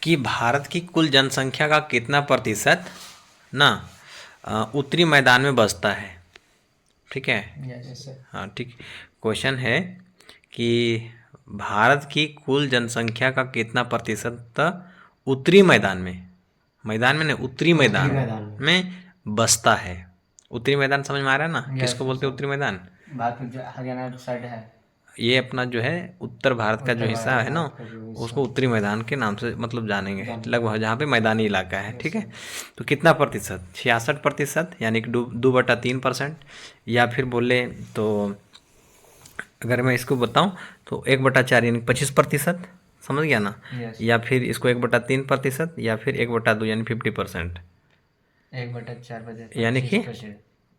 कि भारत की कुल जनसंख्या का कितना प्रतिशत ना उत्तरी मैदान में बसता है। ठीक है, यस सर। हाँ ठीक। क्वेश्चन है कि भारत की कुल जनसंख्या का कितना प्रतिशत उत्तरी मैदान में, मैदान में नहीं, उत्तरी मैदान में बसता है। उत्तरी मैदान समझ में आ रहा है ना, किसको बोलते हैं उत्तरी मैदान? हरियाणा साइड है ये अपना जो है उत्तर भारत का जो हिस्सा है ना, उसको उत्तरी मैदान के नाम से मतलब जानेंगे, लगभग जहाँ पे मैदानी इलाका है। ठीक है, तो कितना प्रतिशत? 66%, यानी कि 2/3%, या फिर बोले तो अगर मैं इसको बताऊं तो 1/4 यानी 25%, समझ गया ना? या फिर इसको 1/3%, या फिर 1/2 यानी 50%, 1/4 यानी कि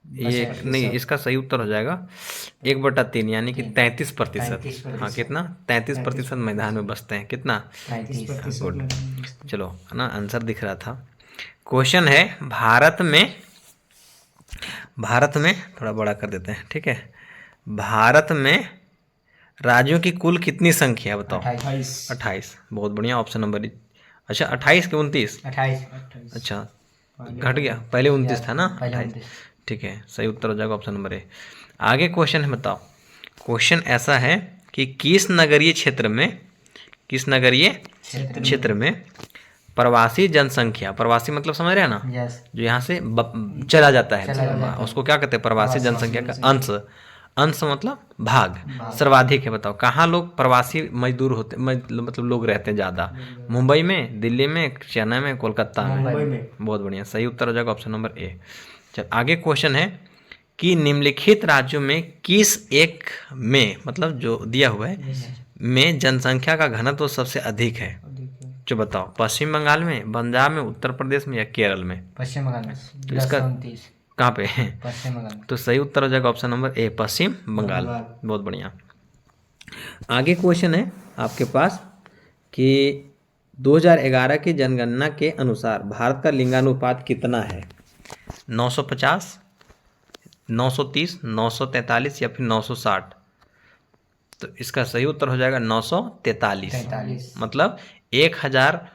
ये नहीं, इसका सही उत्तर हो जाएगा 1/3 यानी कि 33%। हाँ कितना? 33% मैदान में बसते हैं। कितना? 33। गुड। चलो ना, आंसर दिख रहा था। क्वेश्चन है भारत में थोड़ा बड़ा कर देते हैं। ठीक है, भारत में राज्यों की कुल कितनी संख्या है बताओ? 28। बहुत बढ़िया, ऑप्शन नंबर अच्छा 28 के 29? 28। अच्छा घट गया, पहले 29 था ना, 28। ठीक है, सही उत्तर हो जाएगा ऑप्शन नंबर ए। आगे क्वेश्चन है, बताओ। क्वेश्चन ऐसा है कि किस नगरीय क्षेत्र में प्रवासी जनसंख्या, प्रवासी मतलब समझ रहे हैं ना, जो यहाँ से चला जाता है, उसको क्या कहते हैं? प्रवासी जनसंख्या का अंश मतलब भाग सर्वाधिक है। बताओ कहाँ लोग प्रवासी मजदूर होते, मतलब लोग रहते हैं ज़्यादा? मुंबई में, दिल्ली में, चेन्नई में, कोलकाता में? बहुत बढ़िया, सही उत्तर हो जाएगा ऑप्शन नंबर ए। चल आगे क्वेश्चन है कि निम्नलिखित राज्यों में किस एक में, मतलब जो दिया हुआ है, में जनसंख्या का घनत्व सबसे अधिक है? जो बताओ, पश्चिम बंगाल में, पंजाब में, उत्तर प्रदेश में, या केरल में? पश्चिम बंगाल में। तो इसका कहाँ पे है? पश्चिम बंगाल में। तो सही उत्तर हो जाएगा ऑप्शन नंबर ए, पश्चिम बंगाल। बहुत बढ़िया। आगे क्वेश्चन है आपके पास कि 2011 की जनगणना के अनुसार भारत का लिंगानुपात कितना है? 950, 930, 943 या फिर 960? तो इसका सही उत्तर हो जाएगा 943। मतलब 1000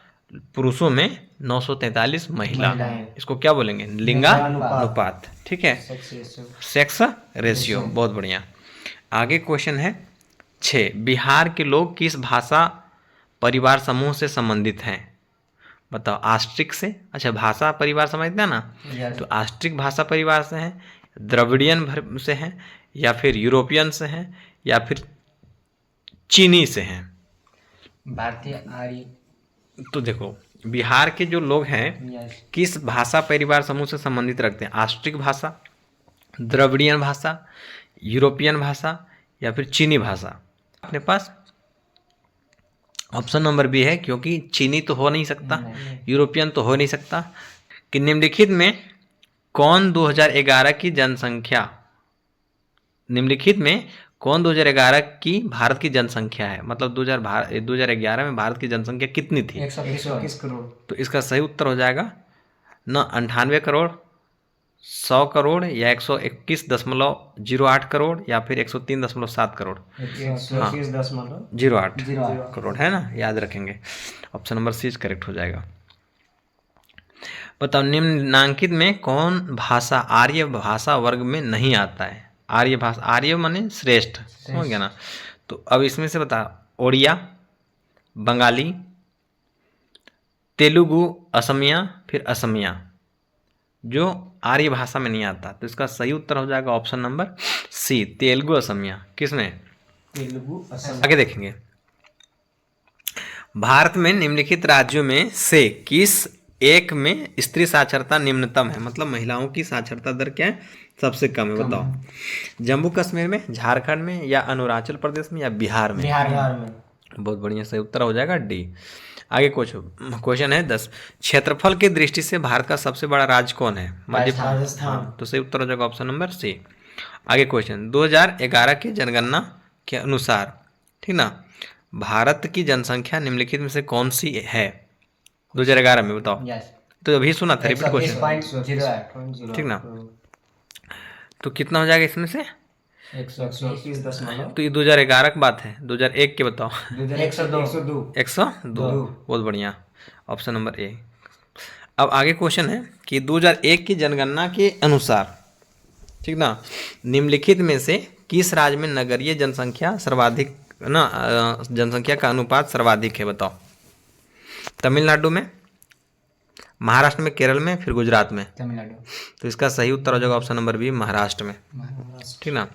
पुरुषों में 943 महिला। इसको क्या बोलेंगे? लिंगानुपात। ठीक है, सेक्स रेशियो। बहुत बढ़िया। आगे क्वेश्चन है 6, बिहार के लोग किस भाषा परिवार समूह से संबंधित हैं? बताओ, आस्ट्रिक से, अच्छा भाषा परिवार समझते हैं ना, तो आस्ट्रिक भाषा परिवार से हैं, द्रविडियन से हैं, या फिर यूरोपियन से हैं, या फिर चीनी से हैं? भारतीय आर्य। तो देखो, बिहार के जो लोग हैं किस भाषा परिवार समूह से संबंधित रखते हैं? आस्ट्रिक भाषा, द्रविडियन भाषा, यूरोपियन भाषा, या फिर चीनी भाषा? अपने पास ऑप्शन नंबर बी है, क्योंकि चीनी तो हो नहीं सकता, यूरोपियन तो हो नहीं सकता। कि निम्नलिखित में कौन 2011 की जनसंख्या, निम्नलिखित में कौन 2011 की भारत की जनसंख्या है? मतलब 2011 में भारत की जनसंख्या कितनी थी? 121 करोड़। तो इसका सही उत्तर हो जाएगा न 98 करोड़, 100 करोड़, या 121.08 करोड़, या फिर 103.7 करोड़? 121.08 करोड़ है ना, याद रखेंगे। ऑप्शन नंबर सी करेक्ट हो जाएगा। बताओ, निम्नांकित में कौन भाषा आर्य भाषा वर्ग में नहीं आता है? आर्य भाषा, आर्य माने श्रेष्ठ, समझ गया ना? तो अब इसमें से बता, ओडिया, बंगाली, तेलुगु, असमिया, फिर असमिया, जो आर्य भाषा में नहीं आता। तो इसका सही उत्तर हो जाएगा option number C, Telugu Asamiya. किसमें? तेलुगु असमिया। आगे देखेंगे, भारत में निम्नलिखित राज्यों में से किस एक में स्त्री साक्षरता निम्नतम है? मतलब महिलाओं की साक्षरता दर क्या है? सबसे कम है। बताओ, जम्मू कश्मीर में, झारखंड में, या अरुणाचल प्रदेश में, या बिहार में? बिहार में। बहुत बढ़िया, सही उत्तर हो जाएगा डी। आगे क्वेश्चन है 10, क्षेत्रफल की दृष्टि से भारत का सबसे बड़ा राज्य कौन है? राजस्थान। तो सही उत्तर हो जाएगा ऑप्शन नंबर सी। आगे क्वेश्चन, 2011 की जनगणना के अनुसार, ठीक ना, भारत की जनसंख्या निम्नलिखित में से कौन सी है 2011 में? बताओ। तो अभी सुना था, रिपीट क्वेश्चन, ठीक ना? तो कितना हो जाएगा इसमें से? 121.। तो ये 2011 की बात है, 2001 के बताओ। 102। 102। बहुत बढ़िया। Option number A. अब आगे क्वेश्चन है कि 2001 की जनगणना के अनुसार, ठीक ना, निम्नलिखित में से किस राज्य में नगरीय जनसंख्या सर्वाधिक ना जनसंख्या का अनुपात सर्वाधिक है? बताओ। तमिलनाडु में, महाराष्ट्र में, केरल में, फिर गुजरात में। तमिलनाडु। तो इसका सही उत्तर हो जाएगा ऑप्शन नंबर बी, महाराष्ट्र में। ठीक ना।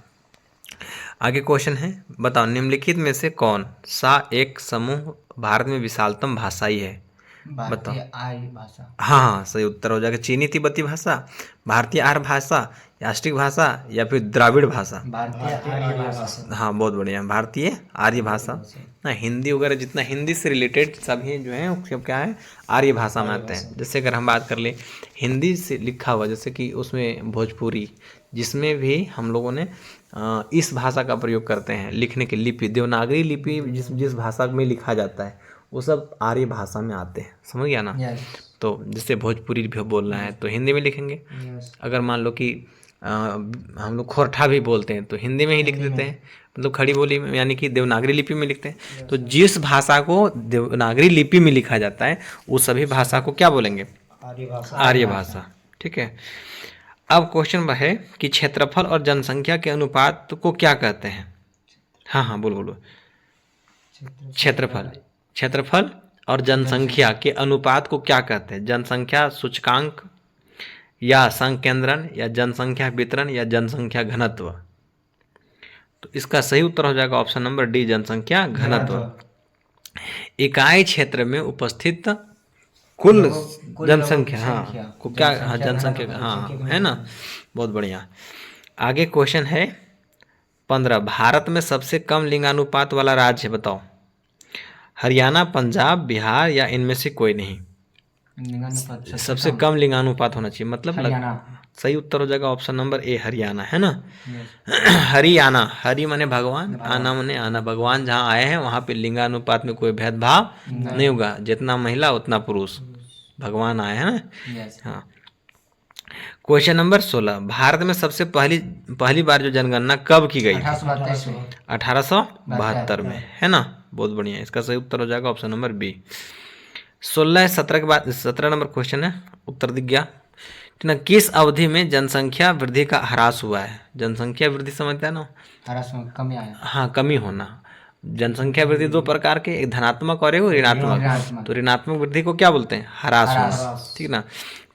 आगे क्वेश्चन है, बताओ निम्नलिखित में से कौन सा एक समूह भारत में विशालतम भाषाई है? बताओ। भारतीय आर्य भाषा। हाँ, सही उत्तर हो जाएगा चीनी तिब्बती भाषा, भारतीय आर्य भाषा, राष्ट्रीय भाषा या फिर द्राविड़ भाषा। भारतीय आर्य भाषा। हाँ, बहुत बढ़िया, भारतीय आर्य भाषा ना। हिंदी वगैरह जितना हिंदी से रिलेटेड सभी जो है वो सब क्या है, आर्य भाषा में आते हैं। जैसे अगर हम बात कर ले हिंदी से लिखा हुआ, जैसे कि उसमें भोजपुरी, जिसमें भी हम लोगों ने इस भाषा का प्रयोग करते हैं लिखने की लिपि, देवनागरी लिपि जिस भाषा में लिखा जाता है वो सब आर्य भाषा में आते हैं। समझ गया ना? तो जैसे भोजपुरी भी बोलना है तो हिंदी में लिखेंगे। अगर मान लो कि हम लोग खोरठा भी बोलते हैं तो हिंदी में ही लिख देते हैं, मतलब खड़ी बोली में, यानी कि देवनागरी लिपि में लिखते हैं। तो जिस भाषा को देवनागरी लिपि में लिखा जाता है उस सभी भाषा को क्या बोलेंगे? आर्य भाषा। ठीक है। अब क्वेश्चन है कि क्षेत्रफल और जनसंख्या के अनुपात को क्या कहते हैं? हाँ, बोलो। क्षेत्रफल और जनसंख्या के अनुपात को क्या कहते हैं? जनसंख्या सूचकांक, या संकेंद्रण, या जनसंख्या वितरण, या जनसंख्या घनत्व। तो इसका सही उत्तर हो जाएगा ऑप्शन नंबर डी, जनसंख्या घनत्व। इकाई क्षेत्र में उपस्थित कुल जनसंख्या, हाँ को क्या, हाँ जनसंख्या, हाँ है ना, बहुत बढ़िया। आगे क्वेश्चन है 15, भारत में सबसे कम लिंगानुपात वाला राज्य बताओ। हरियाणा, पंजाब, बिहार या इनमें से कोई नहीं? सबसे कम लिंगानुपात होना चाहिए, मतलब सही उत्तर हो जाएगा ऑप्शन नंबर ए, हरियाणा, है ना। हरियाणा, हरि माने भगवान, आना माने आना, भगवान जहाँ आए हैं वहाँ पे लिंगानुपात में कोई भेदभाव नहीं होगा, जितना महिला उतना पुरुष, भगवान आए हैं ना। हाँ। क्वेश्चन नंबर 16, भारत में सबसे पहली बार जो जनगणना कब की गई? 1872 में, है ना, बहुत बढ़िया। इसका सही उत्तर हो जाएगा ऑप्शन नंबर बी। 16 17 के बाद 17 नंबर क्वेश्चन है, उत्तर दिख गया ना। किस अवधि में जनसंख्या वृद्धि का ह्रास हुआ है? जनसंख्या वृद्धि समझते हैं ना, ह्रास कमी आया। हाँ, कमी होना। जनसंख्या वृद्धि दो प्रकार के, एक धनात्मक और एक ऋणात्मक। तो ऋणात्मक वृद्धि को क्या बोलते हैं? ह्रास होना। ठीक ना।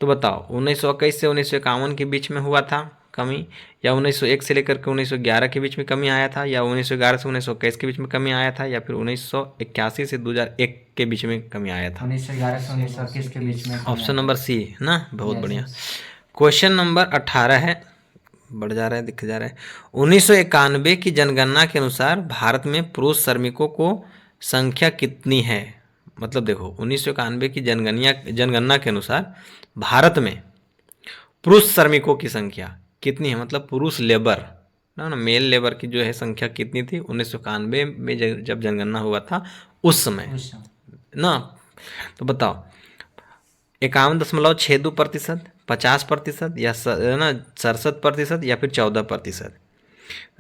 तो बताओ 1921 से 1951 के बीच में हुआ था कमी, या 1901 से लेकर के 1911 के बीच में कमी आया था, या 1911 से 1921 के बीच में कमी आया था, या फिर 1981 से 2001 के बीच में कमी आया था? 1911 से 1921 के बीच में। ऑप्शन नंबर सी ना, बहुत बढ़िया। क्वेश्चन नंबर 18 है, बढ़ जा रहा है, दिख जा रहा है। 1991 की जनगणना के अनुसार भारत में पुरुष श्रमिकों को संख्या कितनी है? मतलब देखो 1991 की जनगणना के अनुसार भारत में पुरुष श्रमिकों की संख्या कितनी है? मतलब पुरुष लेबर ना, मेल लेबर की जो है संख्या कितनी थी 1991 में जब जनगणना हुआ था उस समय ना। तो बताओ 51.62%, 50%, या ना 67%, या फिर 14%?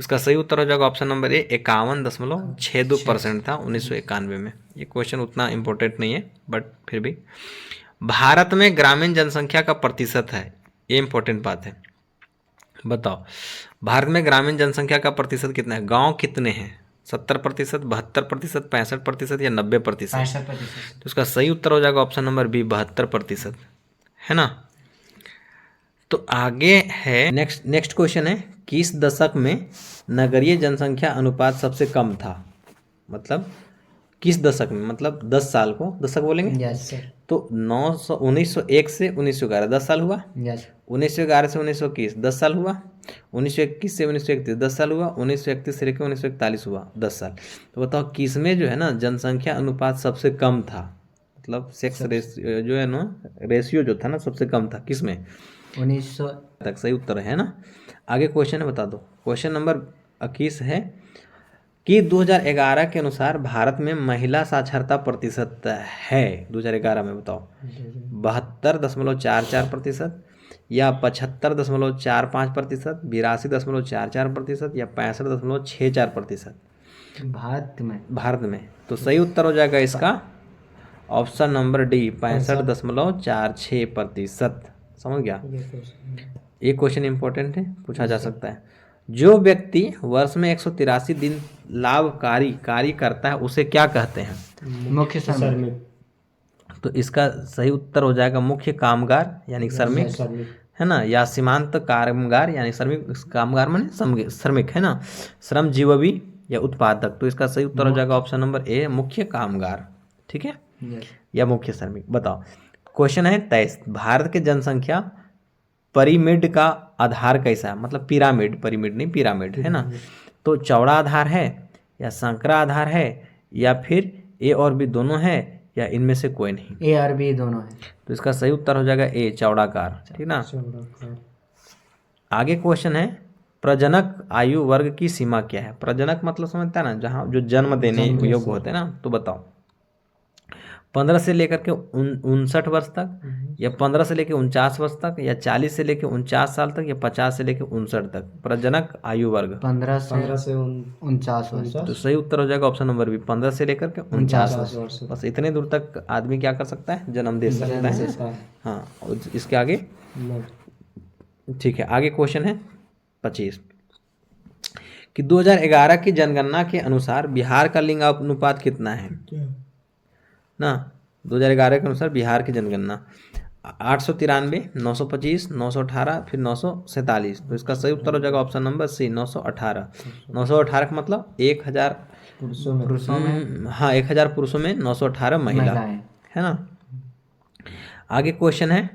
इसका सही उत्तर हो जाएगा ऑप्शन नंबर ए, 51.62% था 1991 में। ये क्वेश्चन उतना इम्पोर्टेंट नहीं है बट फिर भी। भारत में ग्रामीण जनसंख्या का प्रतिशत है, ये इम्पोर्टेंट बात है। बताओ भारत में ग्रामीण जनसंख्या का प्रतिशत कितना है? गांव कितने हैं? 70%, 72%, 65% या 90%? 65%। तो इसका सही उत्तर हो जाएगा ऑप्शन नंबर बी, 72%, है ना। तो आगे है नेक्स्ट क्वेश्चन है, किस दशक में नगरीय जनसंख्या अनुपात सबसे कम था? मतलब किस दशक में, मतलब 10 साल को दशक बोलेंगे। Yes sir. तो 1901 से 1911 10 साल हुआ। यस। 1911 से 1921 10 साल हुआ। 1921 से 1931 10 साल हुआ। 1931 से लेकर 1941 हुआ 10 साल। तो बताओ किस में जो है ना जनसंख्या अनुपात सबसे कम था? मतलब सेक्स रेशियो जो है ना, रेशियो जो था ना सबसे कम था, किस में? 1900 तक सही उत्तर है ना। आगे क्वेश्चन है, बता दो। क्वेश्चन नंबर 21 है कि 2011 के अनुसार भारत में महिला साक्षरता प्रतिशत है 2011 में, बताओ 72.44%, या 75.45%, 82.44% या 65.64%? भारत में। तो सही उत्तर हो जाएगा इसका ऑप्शन नंबर डी 65.46%। समझ गया? ये क्वेश्चन इंपॉर्टेंट है, पूछा जा सकता है। जो व्यक्ति वर्ष में 183 दिन लाभकारी कार्य करता है उसे क्या कहते हैं? मुख्य श्रमिक। तो इसका सही उत्तर हो जाएगा मुख्य कामगार यानी श्रमिक, है ना, या सीमांत कामगार यानी श्रमिक। कामगार माने श्रमिक, है ना, श्रमजीवी या उत्पादक। तो इसका सही उत्तर हो जाएगा ऑप्शन नंबर ए मुख्य कामगार। ठीक है, या मुख्य श्रमिक। बताओ, क्वेश्चन है 23, भारत की जनसंख्या पिरामिड का आधार कैसा है? मतलब पिरामिड, पिरामिड नहीं पिरामिड, है ना। तो चौड़ा आधार है या संकरा आधार है या फिर ए और बी दोनों है या इनमें से कोई नहीं? ए और बी दोनों है। तो इसका सही उत्तर हो जाएगा ए चौड़ाकार। ठीक ना। आगे क्वेश्चन है प्रजनक आयु वर्ग की सीमा क्या है? प्रजनक मतलब समझता है ना, जहाँ जो जन्म देने योग्य होते हैं ना। तो बताओ, 15 से लेकर के 59 वर्ष तक, या 15 से लेकर 49 वर्ष तक, या 40 से लेकर 49 साल तक, या 50 से लेकर 59 तक? प्रजनक आयु वर्ग 15 से 49 वर्ष। तो सही उत्तर हो जाएगा ऑप्शन नंबर बी 15 से लेकर के 49 वर्ष। बस इतने दूर तक आदमी क्या कर सकता है? जन्म दे सकता है। हाँ, और इसके आगे ठीक है। आगे क्वेश्चन है 25 कि 2011 की जनगणना के अनुसार बिहार का लिंग अनुपात कितना है ना? 2011 के अनुसार बिहार की जनगणना 893, 925, 918, फिर 947। तो इसका सही उत्तर हो जाएगा ऑप्शन नंबर सी 918। 918 का मतलब 1000 पुरुषों में, हाँ 1000 पुरुषों में 918 महिला, है ना। आगे क्वेश्चन है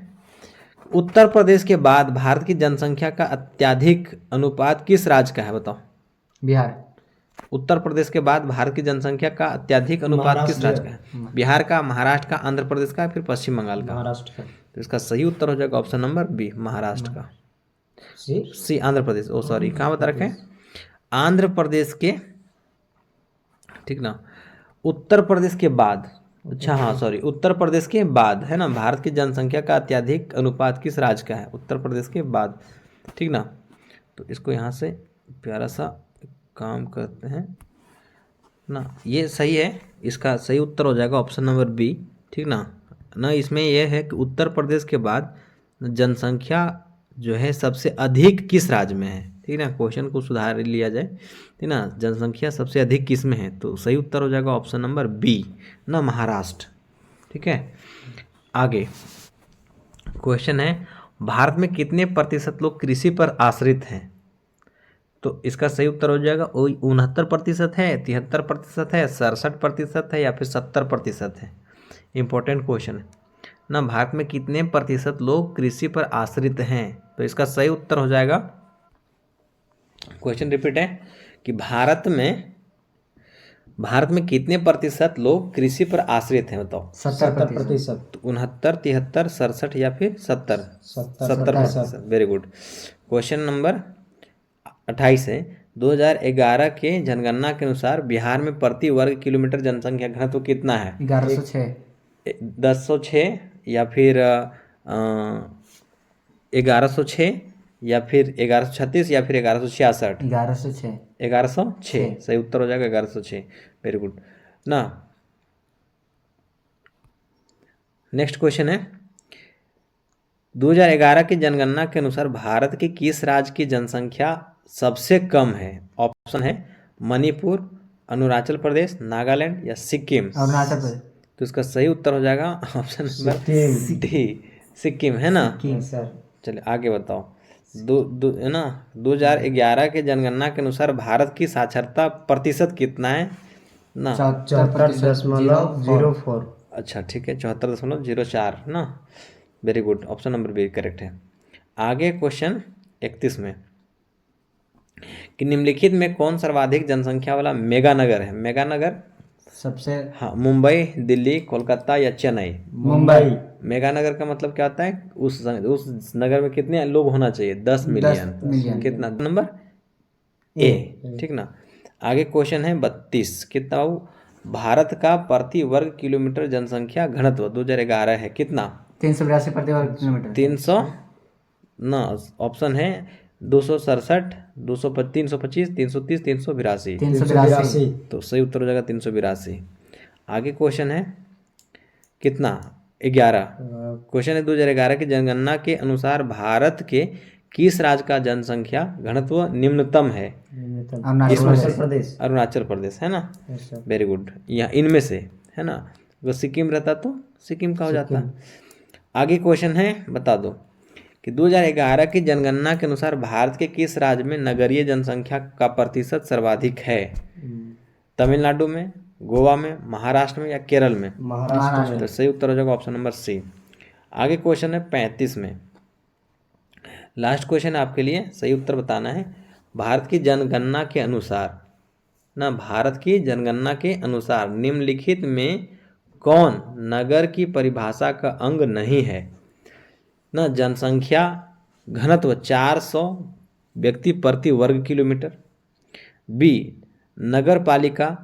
उत्तर प्रदेश के बाद भारत की जनसंख्या का अत्यधिक अनुपात किस राज्य का है? बताओ। बिहार। उत्तर प्रदेश के बाद भारत की जनसंख्या का अत्यधिक अनुपात किस राज्य का है? बिहार का, महाराष्ट्र का, आंध्र प्रदेश का, फिर पश्चिम बंगाल का? महाराष्ट्र का। तो इसका सही उत्तर हो जाएगा ऑप्शन नंबर बी महाराष्ट्र का। सी आंध्र प्रदेश, ओ सॉरी कहाँ बता रखे हैं? आंध्र प्रदेश के, ठीक ना। उत्तर प्रदेश के बाद, अच्छा हाँ सॉरी, उत्तर प्रदेश के बाद, है ना, भारत की जनसंख्या का अत्यधिक अनुपात किस राज्य का है? उत्तर प्रदेश के बाद, ठीक ना। तो इसको यहाँ से प्यारा सा काम करते हैं ना, ये सही है। इसका सही उत्तर हो जाएगा ऑप्शन नंबर बी, ठीक ना। इसमें यह है कि उत्तर प्रदेश के बाद जनसंख्या जो है सबसे अधिक किस राज्य में है? ठीक ना, क्वेश्चन को सुधार लिया जाए, ठीक ना। जनसंख्या सबसे अधिक किस में है? तो सही उत्तर हो जाएगा ऑप्शन नंबर बी ना, महाराष्ट्र। ठीक है। आगे क्वेश्चन है भारत में कितने प्रतिशत लोग कृषि पर आश्रित हैं? तो इसका सही उत्तर हो जाएगा 69% है, 73% है, 67% है, या फिर 70% है? इंपॉर्टेंट क्वेश्चन है ना। भारत में कितने प्रतिशत लोग कृषि पर आश्रित हैं? तो इसका सही उत्तर हो जाएगा, क्वेश्चन रिपीट है कि भारत में कितने प्रतिशत लोग कृषि पर आश्रित हैं? बताओ। 70%। 69, 73, 67 या फिर 70%। Very good. क्वेश्चन नंबर 28 है 2011 के जनगणना के अनुसार बिहार में प्रति वर्ग किलोमीटर जनसंख्या घनत्व कितना है? 1106, 1006 या फिर 1106 या फिर 1136 या फिर 1166? 1106। 1106 सही उत्तर हो जाएगा 1106। वेरी गुड ना। नेक्स्ट क्वेश्चन है 2011 की जनगणना के अनुसार भारत के किस राज्य की जनसंख्या सबसे कम है? ऑप्शन है मणिपुर, अरुणाचल प्रदेश, नागालैंड या सिक्किम? अरुणाचल प्रदेश। तो इसका सही उत्तर हो जाएगा ऑप्शन नंबर डी सिक्किम, है ना। चलिए आगे बताओ। है ना 2011 के जनगणना के अनुसार भारत की साक्षरता प्रतिशत कितना है ना? 74.04। अच्छा ठीक है, 74.04 ना। Very good, option number B correct है। आगे क्वेश्चन 31 में कि निम्नलिखित में कौन सर्वाधिक जनसंख्या वाला मेगा नगर है? मेगा नगर सबसे, हाँ, मुंबई, दिल्ली, कोलकाता या चेन्नई? मुंबई। मेगा नगर का मतलब क्या होता है? उस नगर में कितने लोग होना चाहिए? 10 मिलियन। कितना? नंबर ए, ठीक ना। आगे क्वेश्चन है 32 कितना भारत का प्रति वर्ग किलोमीटर जनसंख्या घनत्व 2011 है कितना? 382 प्रति वर्ग किलोमीटर। 300 ना, ऑप्शन है 267, 325, 330, 382। 382। तो सही उत्तर हो जाएगा 382। आगे क्वेश्चन है कितना 11। क्वेश्चन है 2011 की जनगणना के अनुसार भारत के किस राज्य का जनसंख्या घनत्व निम्नतम है? अरुणाचल प्रदेश। अरुणाचल प्रदेश है ना। Yes sir. वेरी गुड, यहाँ इनमें से है ना। अगर सिक्किम रहता तो सिक्किम का हो जाता। आगे क्वेश्चन है, बता दो कि 2011 की जनगणना के अनुसार भारत के किस राज्य में नगरीय जनसंख्या का प्रतिशत सर्वाधिक है? तमिलनाडु में, गोवा में, महाराष्ट्र में या केरल में? महाराष्ट्र। तो सही उत्तर हो जाएगा ऑप्शन नंबर सी। आगे क्वेश्चन है 35 में, लास्ट क्वेश्चन आपके लिए, सही उत्तर बताना है। भारत की जनगणना के अनुसार ना, भारत की जनगणना के अनुसार निम्नलिखित में कौन नगर की परिभाषा का अंग नहीं है? ना, जनसंख्या घनत्व 400 व्यक्ति प्रति वर्ग किलोमीटर, बी नगर पालिका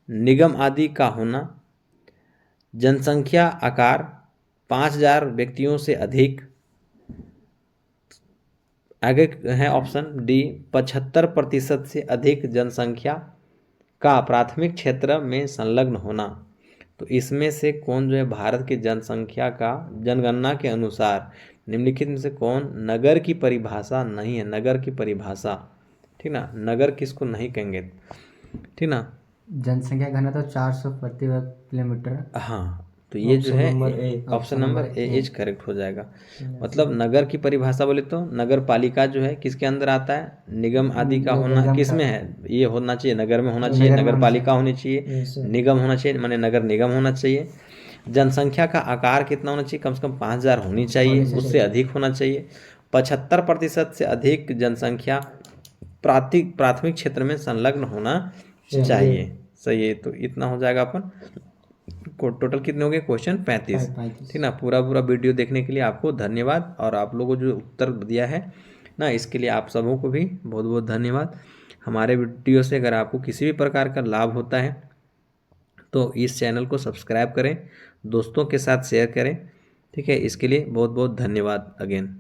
निगम आदि का होना, जनसंख्या आकार 5000 व्यक्तियों से अधिक, आगे है ऑप्शन डी 75% से अधिक जनसंख्या का प्राथमिक क्षेत्र में संलग्न होना। तो इसमें से कौन जो है भारत की जनसंख्या का जनगणना के अनुसार निम्नलिखित में से कौन नगर की परिभाषा नहीं है? नगर की परिभाषा, ठीक ना, नगर किसको नहीं कहेंगे, ठीक ना। जनसंख्या घनत्व 400 प्रति वर्ग किलोमीटर। हाँ, तो ये जो है option number A is correct हो जाएगा। मतलब नगर की परिभाषा बोले तो नगर पालिका जो है किसके अंदर आता है? निगम आदि का होना किस में है? ये होना चाहिए, नगर में होना चाहिए, नगर पालिका होनी चाहिए, निगम होना चाहिए, माने नगर निगम होना चाहिए। जनसंख्या का आकार कितना होना चाहिए? कम से कम 5000 होनी चाहिए, उससे अधिक होना चाहिए। 75% से अधिक जनसंख्या प्राथमिक क्षेत्र में संलग्न होना चाहिए। सही है, तो इतना हो जाएगा अपन को। टोटल कितने हो गए क्वेश्चन? 35, ठीक ना। पूरा वीडियो देखने के लिए आपको धन्यवाद, और आप लोगों को जो उत्तर दिया है ना, इसके लिए आप सबों को भी बहुत बहुत धन्यवाद। हमारे वीडियो से अगर आपको किसी भी प्रकार का लाभ होता है तो इस चैनल को सब्सक्राइब करें, दोस्तों के साथ शेयर करें, ठीक है। इसके लिए बहुत बहुत धन्यवाद अगेन।